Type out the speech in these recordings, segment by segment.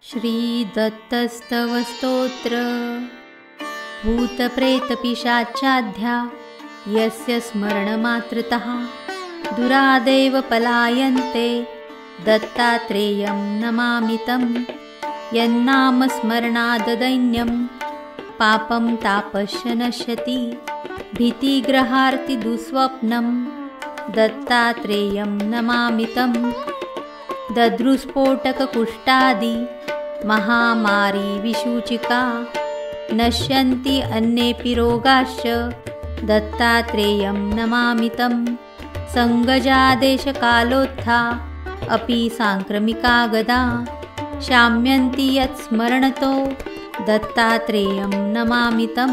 श्रीदत्तस्तव स्तोत्र भूतप्रेतपिशाचाध्या यस्य स्मरणमात्रतः दुरादेव पलायन्ते दत्तात्रेयं नमामि तं यन्नाम स्मरणाददैन्यं पापं तापश्च नश्यति भीतिग्रहार्ति दुःस्वप्नं दत्तात्रेयं नमामि तं दद्रुस्फोटककुष्ठादि महामारी विसूचिका नश्यन्ति अन्येऽपि रोगाश्च दत्तात्रेयं नमामि तं संगजादेशकालोत्था अपि सांक्रमिका गदा शाम्यन्ति यत्स्मरणतो दत्तात्रेयं नमामि तं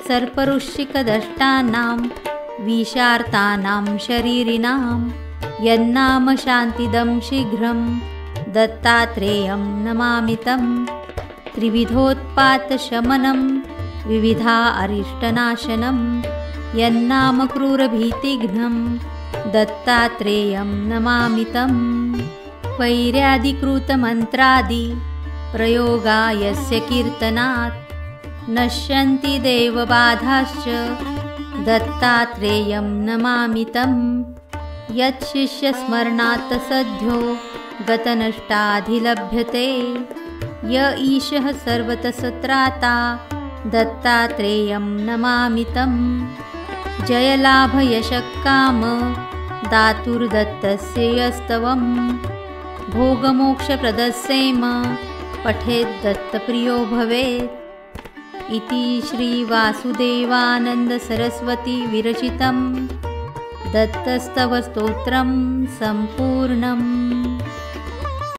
सर्पवृश्चिकदष्टानां विषार्तानां शरीरिणां यन्नाम शान्तिदं शीघ्रं दत्तात्रेयं नमामि तं त्रिविधोत्पातशमनं विविधा अरिष्टनाशनं यन्नाम क्रूरभीतिघ्नं दत्तात्रेयं नमामि तं वैर्यादिकृतमन्त्रादि प्रयोगा यस्य कीर्तनात् नश्यन्ति देवबाधाश्च दत्तात्रेयं नमामि तं यच्छिष्यस्मरणात् सद्यो गतनष्टाधिलभ्यते य ईशः सर्वतस्त्राता दत्तात्रेयं नमामि तं जयलाभयशक्काम दातुर्दत्तस्य यस्तवं भोगमोक्षप्रदस्येम पठेद्दत्तप्रियो भवेत् इति श्रीवासुदेवानन्दसरस्वती विरचितं दत्तस्तव स्तोत्रं सम्पूर्णम्।